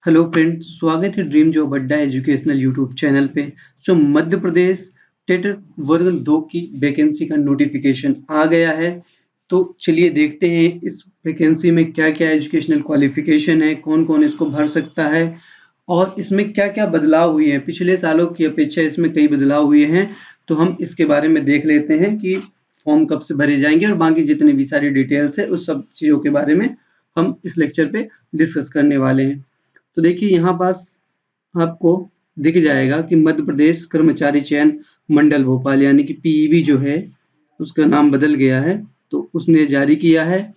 Hello friend, स्वागत है dream job अड्डा एजुकेशनल यूट्यूब चैनल पे। मध्य प्रदेश टेट वर्ग 2 की वैकेंसी का नोटिफिकेशन आ गया है। तो चलिए देखते हैं इस वैकेंसी में क्या-क्या एजुकेशनल क्वालिफिकेशन है, कौन-कौन इसको भर सकता है और इसमें क्या-क्या बदलाव हुए हैं। पिछले सालों की अपेक्षा इसमें कई बदलाव हुए हैं, तो हम इसके बारे में देख लेते हैं कि फॉर्म कब से भरे जाएंगे और बाकी जितनी भी सारी डिटेल्स है उस सब चीज़ों के बारे में हम इस लेक्चर पे डिस्कस करने वाले हैं। तो देखिए यहाँ पास आपको दिख जाएगा कि मध्य प्रदेश कर्मचारी चयन मंडल भोपाल यानी कि पीईबी जो है उसका नाम बदल गया है, तो उसने जारी किया है।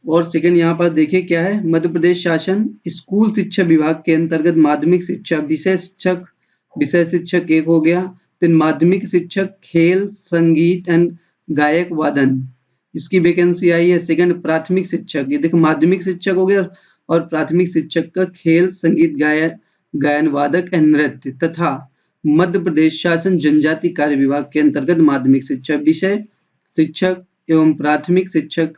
और सेकंड यहाँ पर देखिए क्या है, मध्य प्रदेश शासन स्कूल शिक्षा विभाग के अंतर्गत माध्यमिक शिक्षा विषय शिक्षक एक हो गया। फिर माध्यमिक शिक्षक खेल संगीत एंड गायक वादन इसकी वैकेंसी आई है। सेकंड प्राथमिक शिक्षक, ये देखो माध्यमिक शिक्षक हो गया और प्राथमिक शिक्षक का खेल संगीत गायन वादक एवं नृत्य तथा मध्य प्रदेश शासन जनजाति कार्य विभाग के अंतर्गत माध्यमिक शिक्षा विषय शिक्षक एवं प्राथमिक शिक्षक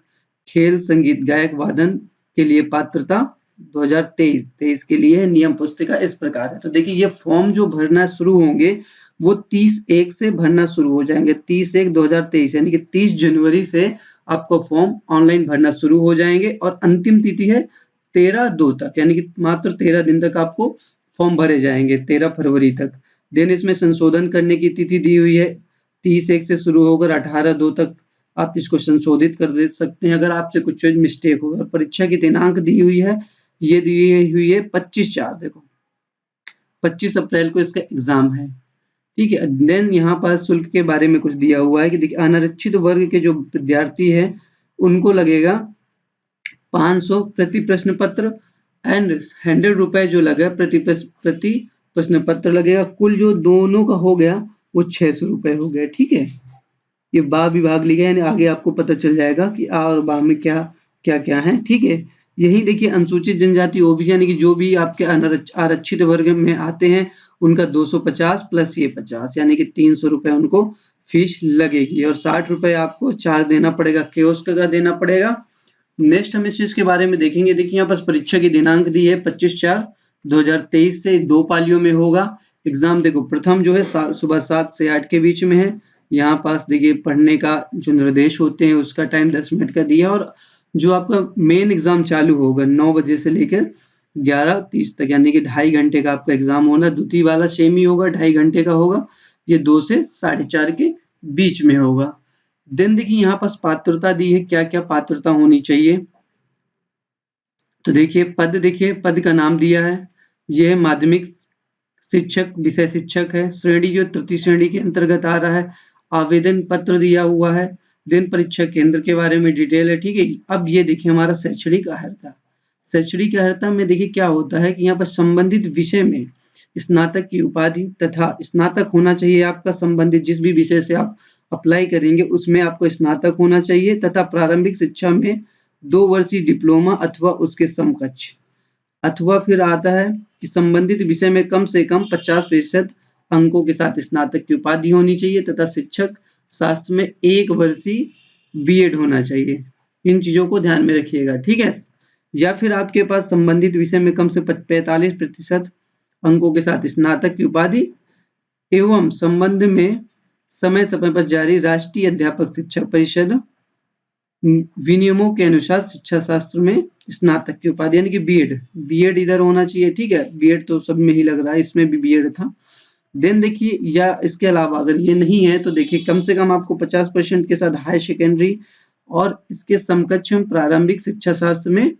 खेल संगीत गायक वादन के लिए पात्रता 2023 के लिए नियम पुस्तिका इस प्रकार है। तो देखिए ये फॉर्म जो भरना शुरू होंगे वो 30/1 से भरना शुरू हो जाएंगे। 30/1/2023 यानी कि 30 जनवरी से आपको फॉर्म ऑनलाइन भरना शुरू हो जाएंगे और अंतिम तिथि है 13/2 तक, यानी कि मात्र 13 दिन तक आपको फॉर्म भरे जाएंगे, 13 फरवरी तक। देन इसमें संशोधन करने की तिथि दी हुई है, 30/1 से शुरू होकर 18/2 तक आप इसको संशोधित कर दे सकते हैं अगर आपसे कुछ मिस्टेक होगा। परीक्षा की दिनांक दी हुई है, ये दी हुई है 25/4, देखो 25 अप्रैल को इसका एग्जाम है, ठीक है। देन यहाँ पर शुल्क के बारे में कुछ दिया हुआ है कि देखिए अनारक्षित वर्ग के जो विद्यार्थी है उनको लगेगा 500 प्रति प्रश्न पत्र एंड 100 रुपए जो लगा प्रति प्रश्न पत्र लगेगा। कुल जो दोनों का हो गया वो 600 रुपए हो गया, ठीक है। ये बा विभाग लिखा है, यानी आगे आपको पता चल जाएगा कि आ और बा में क्या क्या क्या है, ठीक है। यही देखिए अनुसूचित जनजाति ओबीसी यानी कि जो भी आपके आरक्षित वर्ग में आते हैं उनका 250 प्लस ये 50 यानी कि 300 रुपए उनको फीस लगेगी और 60 रुपए आपको चार्ज देना पड़ेगा, कियोस्क का देना पड़ेगा। नेक्स्ट हम इस चीज के बारे में देखेंगे। देखिए यहाँ पर परीक्षा की दिनांक दी है 25/4/2023 से 2 पालियों में होगा एग्जाम। देखो प्रथम जो है सुबह 7 से 8 के बीच में है। यहाँ पास देखिए पढ़ने का जो निर्देश होते हैं उसका टाइम 10 मिनट का दिया और जो आपका मेन एग्जाम चालू होगा 9 बजे से लेकर 11:30 तक, यानी कि 2.5 घंटे का आपका एग्जाम होना। द्वितीय वाला सेम ही होगा, 2.5 घंटे का होगा। ये 2 से 4:30 के बीच में होगा। देन देखिए यहाँ पास पात्रता दी है, क्या क्या पात्रता होनी चाहिए। तो देखिए पद का नाम दिया है, यह है माध्यमिक शिक्षक विषय शिक्षक है। श्रेणी जो तृतीय श्रेणी के अंतर्गत आ रहा है। आवेदन पत्र दिया हुआ है। दिन परीक्षा केंद्र के बारे में डिटेल है, ठीक है। अब ये देखिए हमारा शैक्षणिक अर्हता। शैक्षणिक अर्हता में देखिए क्या होता है कि यहाँ पर संबंधित विषय में स्नातक की उपाधि तथा स्नातक होना चाहिए आपका। संबंधित जिस भी विषय से आप अप्लाई करेंगे उसमें आपको स्नातक होना चाहिए तथा प्रारंभिक शिक्षा में 2 वर्षीय डिप्लोमा अथवा उसके समकक्ष, अथवा फिर आता है कि संबंधित विषय में कम से कम 50% अंकों के साथ स्नातक की उपाधि होनी चाहिए तथा शिक्षक शास्त्र में 1 वर्षीय बीएड होना चाहिए। इन चीजों को ध्यान में रखिएगा, ठीक है। या फिर आपके पास संबंधित विषय में कम से 45% अंकों के साथ स्नातक की उपाधि एवं संबंध में समय समय पर जारी राष्ट्रीय अध्यापक शिक्षा परिषद विनियमों के अनुसार शिक्षा शास्त्र में स्नातक की उपाधि यानी कि बीएड इधर होना चाहिए, ठीक है। बीएड तो सब में ही लग रहा है, इसमें भी बीएड था। देन देखिए या इसके अलावा अगर ये नहीं है तो देखिए कम से कम आपको 50% के साथ हायर सेकेंडरी और इसके समकक्ष में प्रारंभिक शिक्षा शास्त्र में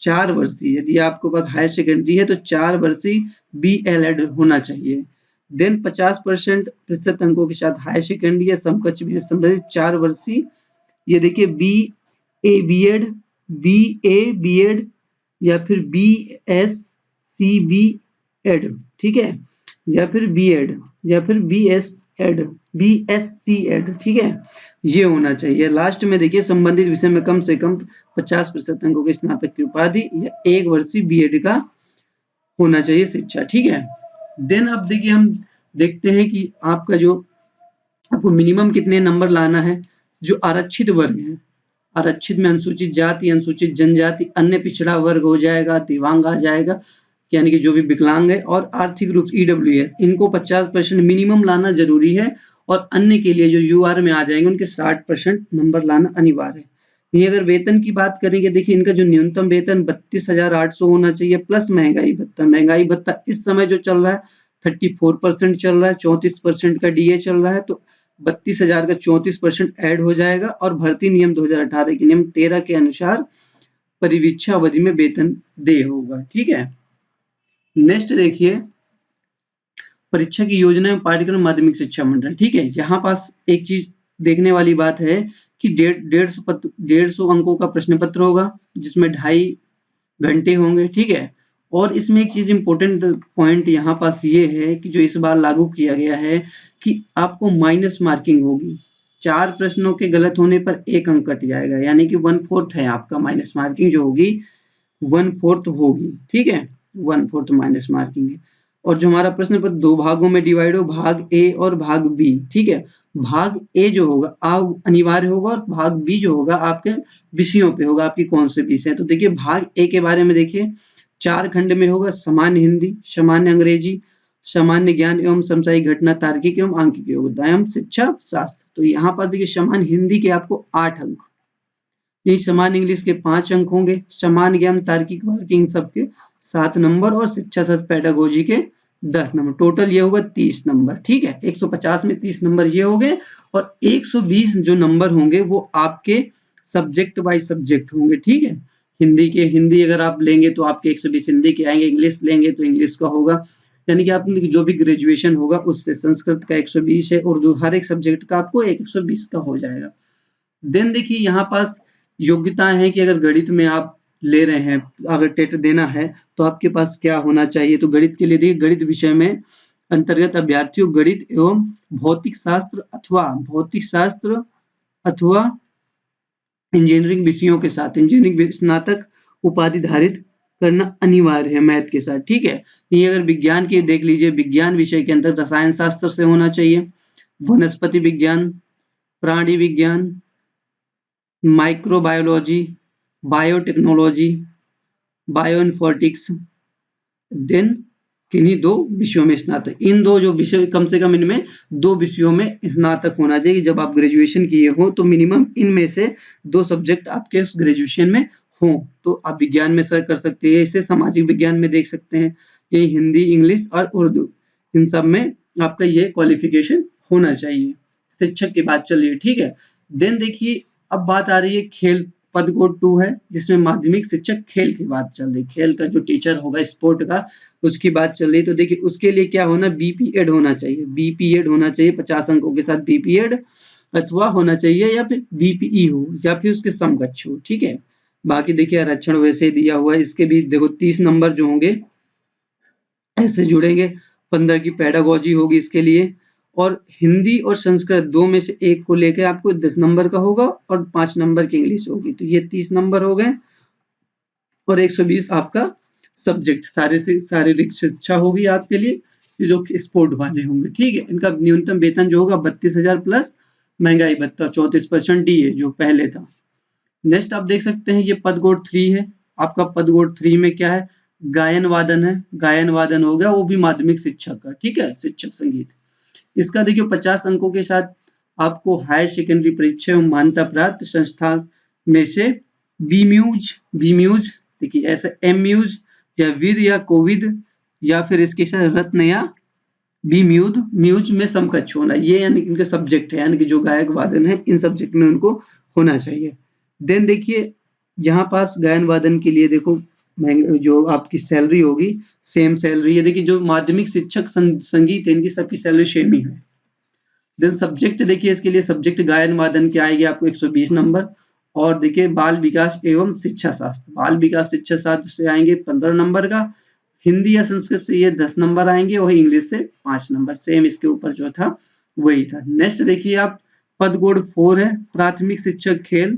4 वर्षीय, यदि आपके पास हायर सेकेंडरी है तो 4 वर्षीय बीएलएड होना चाहिए। देन 50% अंकों के साथ हायर सेकेंडरी या समकक्ष विषय संबंधित 4 वर्षीय, ये देखिए BA बीएड या फिर BSc बीएड, ठीक है, या फिर बीएड या फिर BSc एड, ठीक है, ये होना चाहिए। लास्ट में देखिए संबंधित विषय में कम से कम 50% अंकों के स्नातक की उपाधि या 1 वर्षीय बीएड का होना चाहिए शिक्षा, ठीक है। देन अब देखिए हम देखते हैं कि आपका जो आपको मिनिमम कितने नंबर लाना है। जो आरक्षित वर्ग है, आरक्षित में अनुसूचित जाति, अनुसूचित जनजाति, अन्य पिछड़ा वर्ग हो जाएगा, दिव्यांग आ जाएगा, यानी कि जो भी विकलांग है, और आर्थिक रूप से ईडब्ल्यूएस, इनको 50% मिनिमम लाना जरूरी है, और अन्य के लिए जो यूआर में आ जाएंगे उनके 60% नंबर लाना अनिवार्य है। ये अगर वेतन की बात करेंगे, देखिए इनका जो न्यूनतम वेतन 32,800 होना चाहिए प्लस महंगाई भत्ता। महंगाई भत्ता इस समय जो चल रहा है 34% चल रहा है, 34% का डीए चल रहा है, तो 32,000 का 34% ऐड हो जाएगा, और भर्ती नियम 2018 के नियम 13 के अनुसार परिवीक्षा अवधि में वेतन देय होगा। ठीक है, नेक्स्ट देखिए परीक्षा की योजना एवं पाठ्यक्रम माध्यमिक शिक्षा मंडल। ठीक है, यहाँ पास एक चीज देखने वाली बात है कि 150 अंकों का प्रश्न पत्र होगा, जिसमें 2.5 घंटे होंगे। ठीक है, और इसमें एक चीज इंपॉर्टेंट पॉइंट यहाँ पास ये है कि जो इस बार लागू किया गया है कि आपको माइनस मार्किंग होगी। 4 प्रश्नों के गलत होने पर 1 अंक कट जाएगा, यानी कि 1/4 है आपका माइनस मार्किंग जो होगी, 1/4 होगी। ठीक है, 1/4 माइनस मार्किंग है। और जो हमारा प्रश्न पत्र 2 भागों में डिवाइड हो, भाग ए और भाग बी। ठीक है, भाग ए जो होगा अनिवार्य होगा, और भाग बी जो होगा आपके विषयों पे होगा, आपकी कौन से विषय है। तो देखिए भाग ए के बारे में देखिए 4 खंड में होगा, सामान्य हिंदी, सामान्य अंग्रेजी, सामान्य ज्ञान एवं समसामयिक घटना, तार्किक एवं आंकिक योग्यता एवं शिक्षा शास्त्र। तो यहाँ पर देखिए सामान्य हिंदी के आपको 8 अंक, यही सामान्य इंग्लिश के 5 अंक होंगे, सामान्य ज्ञान, तार्किक वार्किक सबके 7 नंबर, और शिक्षा शास्त्र पेडागोजी के 10 नंबर। टोटल ये होगा 30 नंबर। ठीक है, 150 में 30 नंबर ये हो गए, और 120 जो नंबर होंगे वो आपके सब्जेक्ट वाइज सब्जेक्ट होंगे। ठीक है, हिंदी अगर आप लेंगे तो आपके 120 हिंदी के आएंगे, इंग्लिश लेंगे तो इंग्लिश का होगा, यानी कि आपने जो भी ग्रेजुएशन होगा उससे। संस्कृत का 120 है, उर्दू, हर एक सब्जेक्ट का आपको 120 का हो जाएगा। देन देखिए यहाँ पास योग्यताएं हैं कि अगर गणित में आप ले रहे हैं, अगर टेट देना है तो आपके पास क्या होना चाहिए। तो गणित के लिए देखिए गणित विषय में अंतर्गत अभ्यर्थियों गणित एवं भौतिक शास्त्र अथवा इंजीनियरिंग विषयों के साथ इंजीनियरिंग स्नातक उपाधि धारित करना अनिवार्य है मैथ के साथ। ठीक है, ये अगर विज्ञान की देख लीजिए, विज्ञान विषय के अंदर रसायन शास्त्र से होना चाहिए, वनस्पति विज्ञान, प्राणी विज्ञान, माइक्रोबायोलॉजी, बायोटेक्नोलॉजी, बायोइन्फॉर्मेटिक्स, देन किन्हीं 2 विषयों में स्नातक। इन 2 जो विषय, कम से कम इनमें 2 विषयों में स्नातक होना चाहिए। जब आप ग्रेजुएशन किए हो तो मिनिमम इनमें से 2 सब्जेक्ट आपके उस ग्रेजुएशन में हो, तो आप विज्ञान में सर कर सकते हैं, इसे सामाजिक विज्ञान में देख सकते हैं, ये हिंदी, इंग्लिश और उर्दू, इन सब में आपका ये क्वालिफिकेशन होना चाहिए। शिक्षक की बात चल रही है। ठीक है, देन देखिए अब बात आ रही है खेल, पद कोड 2 है, जिसमें माध्यमिक शिक्षक खेल की बात चल रही है। खेल का जो टीचर होगा स्पोर्ट का, उसकी बात चल रही है। तो देखिए उसके लिए क्या होना, बीपीएड होना चाहिए, बीपीएड होना चाहिए 50 अंकों के साथ बीपीएड, अथवा होना चाहिए या फिर बीपीई हो या फिर उसके समकक्ष हो। ठीक है, बाकी देखिए आरक्षण वैसे ही दिया हुआ है, इसके भी देखो 30 नंबर जो होंगे ऐसे जुड़ेंगे, 15 की पेडागोजी होगी इसके लिए, और हिंदी और संस्कृत 2 में से 1 को लेकर आपको 10 नंबर का होगा, और 5 नंबर की इंग्लिश होगी, तो ये 30 नंबर हो गए, और 120 आपका सब्जेक्ट शारीरिक शिक्षा होगी आपके लिए, जो स्पोर्ट वाले होंगे। ठीक है, इनका न्यूनतम वेतन जो होगा 32,000 प्लस महंगाई भत्ता 34% डीए जो पहले था। नेक्स्ट आप देख सकते हैं ये पद कोड 3 है, आपका पद कोड 3 में क्या है, गायन वादन है, गायन वादन हो गया, वो भी माध्यमिक शिक्षक का। ठीक है, शिक्षक संगीत, इसका देखिए 50 अंकों के साथ आपको हायर सेकेंडरी परीक्षा एवं मान्यता प्राप्त संस्थान में से बी म्यूज देखिए ऐसा एम म्यूज या विद या कोविद या फिर इसके साथ रत्न या म्यूज में समकक्ष होना, ये यानी कि इनके सब्जेक्ट है, यानी कि जो गायक वादन है इन सब्जेक्ट में उनको होना चाहिए। देन देखिए यहाँ पास गायन वादन के लिए देखो जो आपकी सैलरी होगी सेम सैलरी है। देखिए जो माध्यमिक शिक्षक संगीत है इनकी सबकी सैलरी सेम ही है। देन सब्जेक्ट देखिए इसके लिए सब्जेक्ट गायन वादन के आएगी आपको 120 नंबर, और देखिए बाल विकास एवं शिक्षा शास्त्र, बाल विकास शिक्षा शास्त्र से आएंगे 15 नंबर का, हिंदी या संस्कृत से ये 10 नंबर आएंगे, वही इंग्लिश से 5 नंबर, सेम इसके ऊपर जो था वही था। नेक्स्ट देखिए आप पद कोड 4 है, प्राथमिक शिक्षक खेल,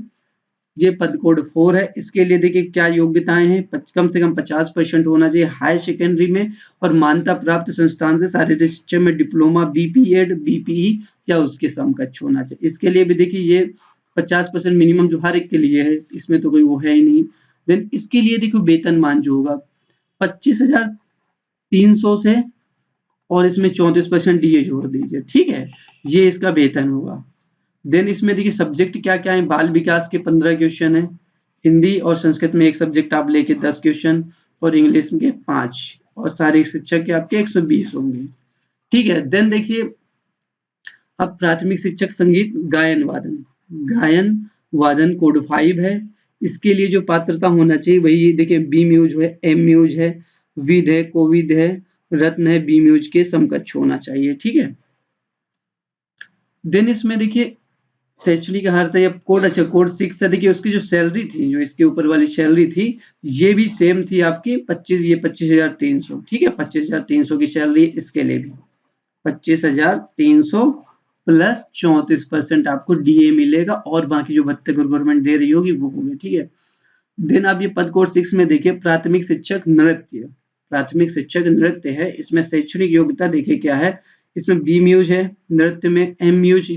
ये पद कोड 4 है। इसके लिए देखिए क्या योग्यताएं हैं, कम से कम 50% होना चाहिए हायर सेकेंडरी में, और मान्यता प्राप्त संस्थान से शारीरिक शिक्षा में डिप्लोमा, बीपीएड, बीपीई या उसके समकक्ष होना चाहिए। इसके लिए भी देखिए ये 50% मिनिमम जो हर एक के लिए है, इसमें तो कोई वो है ही नहीं। देन इसके लिए देखो वेतनमान जो होगा 25,000 300 से और इसमें 34% डीए जोड़ दीजिए, ठीक है, ये इसका वेतन होगा। देन इसमें देखिए सब्जेक्ट क्या क्या है, बाल विकास के 15 क्वेश्चन है, हिंदी और संस्कृत में एक सब्जेक्ट आप लेके 10 क्वेश्चन और इंग्लिश के 5 और शारीरिक शिक्षा के आपके 120 होंगे, ठीक है। देन देखिए अब प्राथमिक शिक्षक संगीत गायन वादन कोड 5 है। इसके लिए जो पात्रता होना चाहिए वही देखिए बी म्यूज है, एम म्यूज है, विद है, कोविद है, रत्न है, बी म्यूज के समकक्ष होना चाहिए, ठीक है। देन इसमें देखिए शैक्षणिक अर्हता या कोड, अच्छा कोड 6 है, देखिए उसकी जो सैलरी थी, जो इसके ऊपर वाली सैलरी थी, ये भी सेम थी आपकी 25, ये 25,300, ठीक है, 25,300 की सैलरी इसके लिए भी 25,300 प्लस 34% आपको डीए मिलेगा और बाकी जो भत्ते गवर्नमेंट दे रही होगी वो होंगे, ठीक है। देन आप ये पद कोड 6 में देखिए प्राथमिक शिक्षक नृत्य, प्राथमिक शिक्षक नृत्य है, इसमें शैक्षणिक योग्यता देखिए क्या है, इसमें बी म्यूज है नृत्य में, एम म्यूज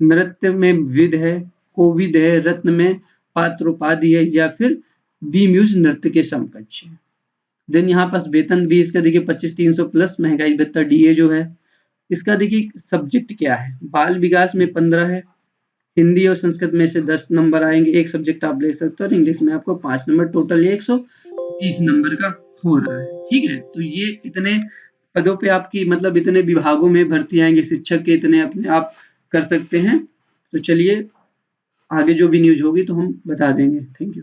नृत्य में विद है, कोविद है, रत्न में पात्रोपाधि है, या फिर बी म्यूज नृत्य के समकक्ष है। देन यहाँ पास वेतन भी इसका देखिए 25,300 प्लस महंगाई भत्ता डीए जो है। इसका देखिए सब्जेक्ट क्या है, बाल विकास में 15 है, हिंदी और संस्कृत में से 10 नंबर आएंगे, एक सब्जेक्ट आप ले सकते हो, और इंग्लिश में आपको 5 नंबर, टोटल ये 120 नंबर का हो रहा है, ठीक है। तो ये इतने पदों पे आपकी मतलब इतने विभागों में भर्ती आएंगे शिक्षक के, इतने अपने आप कर सकते हैं। तो चलिए आगे जो भी न्यूज होगी तो हम बता देंगे। Thank you.